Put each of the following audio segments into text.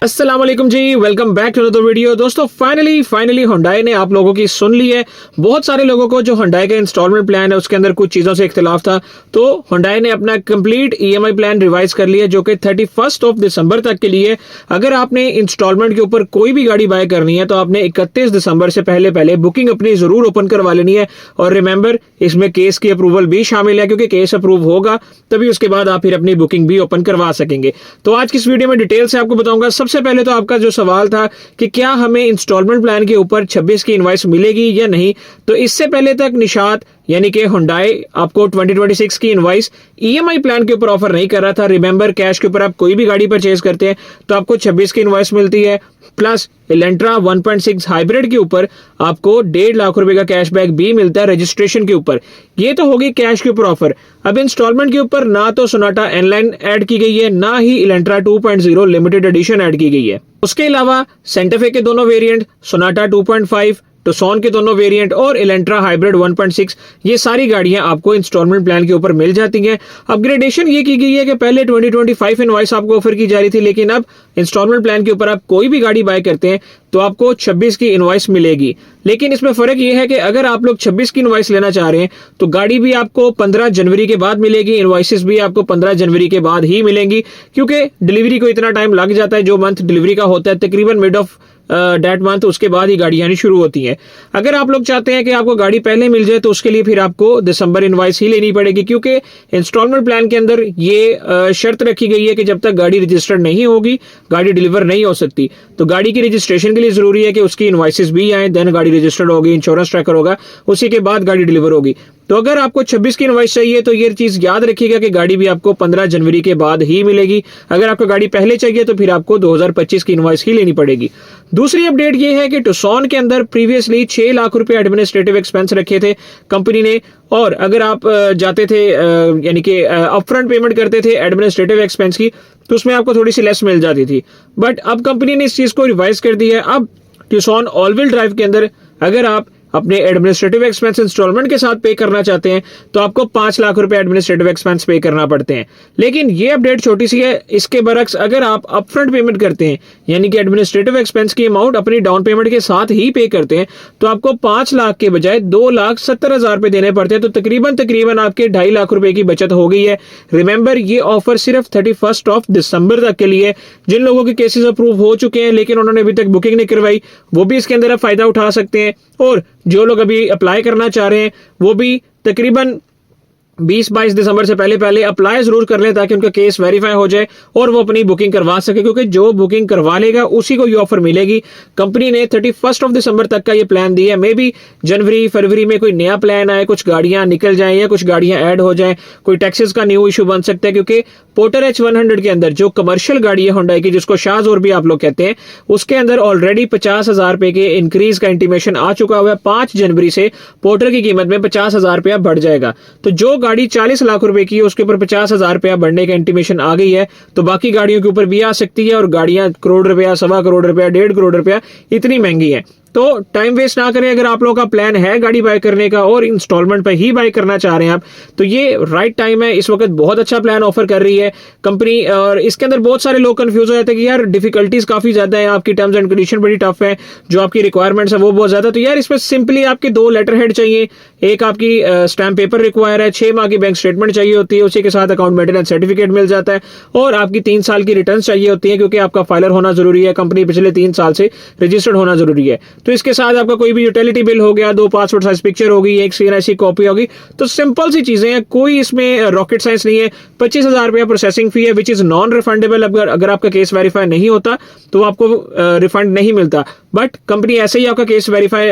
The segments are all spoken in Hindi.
अस्सलाम वालेकुम जी, welcome back to another video. दोस्तों फाइनली Hyundai ने आप लोगों की सुन ली है। बहुत सारे लोगों को जो Hyundai का इंस्टॉलमेंट प्लान है उसके अंदर कुछ चीज़ों से इख्तिलाफ था, तो Hyundai ने अपना कंप्लीट EMI प्लान रिवाइज कर लिया जो कि 31 दिसंबर तक के लिए। अगर आपने इंस्टॉलमेंट के ऊपर कोई भी गाड़ी बाय करनी है तो आपने 31 दिसंबर से पहले बुकिंग अपनी जरूर ओपन करवा लेनी है। और रिमेंबर, इसमें केस की अप्रूवल भी शामिल है, क्योंकि केस अप्रूव होगा तभी उसके बाद आप फिर अपनी बुकिंग भी ओपन करवा सकेंगे। तो आज की इस वीडियो में डिटेल से आपको बताऊंगा। सबसे पहले तो आपका जो सवाल था कि क्या हमें इंस्टॉलमेंट प्लान के ऊपर 26 की इनवॉइस मिलेगी या नहीं, तो इससे पहले तक निशात यानी कि Hyundai आपको 2026 की इनवॉइस EMI प्लान के ऊपर ऑफर नहीं कर रहा था। रिमेंबर, कैश के ऊपर आप कोई भी गाड़ी परचेज करते हैं तो आपको 26 की इनवॉइस मिलती है, प्लस इलेंट्रा 1.6 हाइब्रिड के ऊपर आपको 1.5 लाख रुपए का कैशबैक भी मिलता है रजिस्ट्रेशन के ऊपर। ये तो होगी कैश के ऊपर ऑफर। अब इंस्टॉलमेंट के ऊपर ना तो सोनाटा एनलाइन ऐड की गई है, ना ही इलेंट्रा 2.0 लिमिटेड एडिशन ऐड की गई है। उसके अलावा सेंटा फे के दोनों वेरिएंट, सोनाटा 2.5, टुक्सन के दोनों वेरिएंट और इलेंट्रा हाइब्रिड 1.6, ये सारी गाड़ियां आपको इंस्टॉलमेंट प्लान के ऊपर मिल जाती हैं। अपग्रेडेशन ये की गई है कि पहले 2025 इनवॉइस आपको ऑफर की जा रही थी, लेकिन अब इंस्टॉलमेंट प्लान के ऊपर आप कोई भी गाड़ी बाय करते हैं तो आपको 26 की इनवॉइस मिलेगी। लेकिन इसमें फर्क ये है कि अगर आप लोग 26 की इनवॉइस लेना चाह रहे हैं तो गाड़ी भी आपको 15 जनवरी के बाद मिलेगी, इनवॉइसेस भी आपको 15 जनवरी के बाद ही मिलेंगी, क्योंकि डिलीवरी को इतना टाइम लग जाता है। जो मंथ डिलीवरी का होता है तकरीबन मिड ऑफ डेट मंथ, उसके बाद ही गाड़ी आनी शुरू होती है। अगर आप लोग चाहते हैं कि आपको गाड़ी पहले मिल जाए तो उसके लिए फिर आपको दिसंबर इनवॉइस ही लेनी पड़ेगी, क्योंकि इंस्टॉलमेंट प्लान के अंदर ये शर्त रखी गई है कि जब तक गाड़ी रजिस्टर्ड नहीं होगी गाड़ी डिलीवर नहीं हो सकती। तो गाड़ी की रजिस्ट्रेशन के लिए जरूरी है कि उसकी इनवॉइसेस भी आए, देन गाड़ी रजिस्टर्ड होगी, इंश्योरेंस ट्रैकर होगा, उसी के बाद गाड़ी डिलीवर होगी। तो अगर आपको 26 की इनवॉइस चाहिए तो ये चीज याद रखिएगा कि गाड़ी भी आपको 15 जनवरी के बाद ही मिलेगी। अगर आपको गाड़ी पहले चाहिए तो फिर आपको 2025 की इनवॉइस ही लेनी पड़ेगी। दूसरी अपडेट ये है कि टुक्सन के अंदर प्रीवियसली 6 लाख रुपए एडमिनिस्ट्रेटिव एक्सपेंस रखे थे कंपनी ने, और अगर आप जाते थे यानी कि अपफ्रंट पेमेंट करते थे एडमिनिस्ट्रेटिव एक्सपेंस की, तो उसमें आपको थोड़ी सी लेस मिल जाती थी। बट अब कंपनी ने इस चीज को रिवाइज कर दिया है। अब टुक्सन ऑल व्हील ड्राइव के अंदर अगर आप अपने एडमिनिस्ट्रेटिव एक्सपेंस इंस्टॉलमेंट के साथ पे करना चाहते हैं तो आपको 5 लाख रुपए एडमिनिस्ट्रेटिव एक्सपेंस पे करना पड़ते हैं। लेकिन ये अपडेट छोटी सी है, इसके बरक्स अगर आप अपफ्रंट पेमेंट करते हैं यानी कि एडमिनिस्ट्रेटिव एक्सपेंस की अमाउंट अपनी डाउन पेमेंट के साथ ही पे करते हैं तो आपको 5 लाख के बजाय 2,70,000 रुपए देने पड़ते हैं। तो तकरीबन आपके 2.5 लाख रुपए की बचत हो गई है। रिमेंबर, ये ऑफर सिर्फ 31 दिसंबर तक के लिए। जिन लोगों के केसेस अप्रूव हो चुके हैं लेकिन उन्होंने अभी तक बुकिंग नहीं करवाई, वो भी इसके अंदर फायदा उठा सकते हैं, और जो लोग अभी अप्लाई करना चाह रहे हैं वो भी तकरीबन 20-22 दिसंबर से पहले अप्लाई जरूर कर लें ताकि उनका केस वेरीफाई हो जाए और वो अपनी बुकिंग करवा सके, क्योंकि जो बुकिंग करवा लेगा उसी को ये ऑफर मिलेगी। कंपनी ने 31 दिसंबर तक का ये प्लान दिया है। मे बी जनवरी फरवरी में कोई नया प्लान आए, कुछ गाड़ियां निकल जाएं या कुछ गाड़ियां ऐड हो जाएं, कोई टैक्सेस का न्यू इशू बन सकता है, क्योंकि पोर्टर H100 के अंदर जो कमर्शियल गाड़ी है Hyundai की, जिसको शाहजोर भी आप लोग कहते हैं, उसके अंदर ऑलरेडी 50,000 रुपए के इंक्रीज का इंटीमेशन आ चुका हुआ है। 5 जनवरी से पोर्टर की कीमत में 50,000 रुपया बढ़ जाएगा। तो जो गाड़ी 40 लाख रुपए की है उसके ऊपर 50,000 रुपया बढ़ने का इंटीमेशन आ गई है, तो बाकी गाड़ियों के ऊपर भी आ सकती है। और गाड़ियां करोड़ रुपया, 1.25 करोड़ रुपया, 1.5 करोड़ रुपया इतनी महंगी है। तो टाइम वेस्ट ना करें। अगर आप लोगों का प्लान है गाड़ी बाय करने का और इंस्टॉलमेंट पे ही बाय करना चाह रहे हैं आप, तो ये राइट टाइम है। इस वक्त बहुत अच्छा प्लान ऑफर कर रही है कंपनी। और इसके अंदर बहुत सारे लोग कंफ्यूज हो जाते हैं कि यार डिफिकल्टीज काफी ज्यादा है, आपकी टर्म्स एंड कंडीशन बड़ी टफ है, जो आपकी रिक्वायरमेंट्स है वो बहुत ज्यादा। तो यार इसमें सिंपली आपके 2 लेटर हेड चाहिए, एक आपकी स्टैम्प पेपर रिक्वायर है, 6 माह की बैंक स्टेटमेंट चाहिए होती है, उसी के साथ अकाउंट मेंटेनेंस सर्टिफिकेट मिल जाता है, और आपकी 3 साल की रिटर्न चाहिए होती है, क्योंकि आपका फाइलर होना जरूरी है, कंपनी पिछले 3 साल से रजिस्टर्ड होना जरूरी है। तो इसके साथ आपका कोई भी यूटिलिटी बिल हो गया, 2 पासपोर्ट साइज पिक्चर होगी, 1 CNIC कॉपी होगी। तो सिंपल सी चीजें हैं, कोई इसमें रॉकेट साइंस नहीं है। 25,000 रुपया प्रोसेसिंग फी है, विच इज नॉन रिफंडेबल। अगर आपका केस वेरीफाई नहीं होता तो आपको रिफंड नहीं मिलता, बट कंपनी ऐसे ही आपका केस वेरीफाई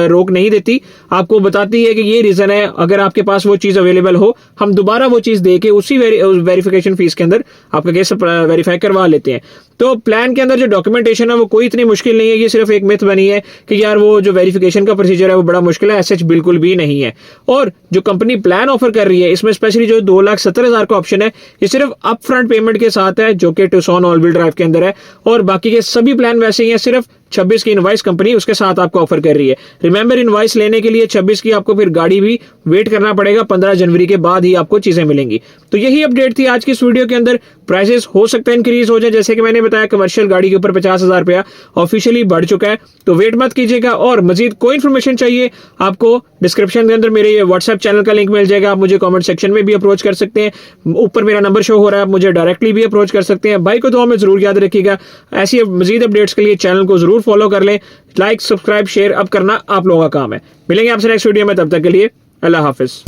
रोक नहीं देती, आपको बताती है कि ये रीजन है, अगर आपके पास वो चीज अवेलेबल हो हम दोबारा वो चीज दे के उसी वेरिफिकेशन फीस के अंदर आपका केस वेरीफाई करवा लेते हैं। तो प्लान के अंदर जो डॉक्यूमेंटेशन है वो कोई इतनी मुश्किल नहीं है। ये सिर्फ एक मिथ बनी है कि यार वो जो वेरिफिकेशन का प्रोसीजर है वो बड़ा मुश्किल है, ऐसा बिल्कुल भी नहीं है। और जो कंपनी प्लान ऑफर कर रही है इसमें स्पेशली जो 2,70,000 का ऑप्शन है ये सिर्फ अप फ्रंट पेमेंट के साथ है, जो कि टुक्सन ऑल व्हील ड्राइव के अंदर है, और बाकी के सभी प्लान वैसे ही है, सिर्फ 26 की इनवॉइस कंपनी उसके साथ आपको ऑफर कर रही है। रिमेंबर, इनवॉइस लेने के लिए 26 की आपको फिर गाड़ी भी वेट करना पड़ेगा, 15 जनवरी के बाद ही आपको चीजें मिलेंगी। तो यही अपडेट थी आज की इस वीडियो के अंदर। प्राइसेस हो सकता है इंक्रीज हो जाए, जैसे कि मैंने बताया कमर्शियल गाड़ी के ऊपर 50,000 रुपया ऑफिशियली बढ़ चुका है, तो वेट मत कीजिएगा। और मजीद कोई इन्फॉर्मेशन चाहिए आपको, डिस्क्रिप्शन के अंदर मेरे ये व्हाट्सएप चैनल का लिंक मिल जाएगा, आप मुझे कमेंट सेक्शन में भी अप्रोच कर सकते हैं, ऊपर मेरा नंबर शो हो रहा है, आप मुझे डायरेक्टली भी अप्रोच कर सकते हैं। भाई को दुआ में जरूर याद रखिएगा। ऐसी मजीद अपडेट्स के लिए चैनल को जरूर फॉलो कर लें, लाइक सब्सक्राइब शेयर अब करना आप लोगों का काम है। मिलेंगे आपसे नेक्स्ट वीडियो में, तब तक के लिए अल्लाह हाफिज।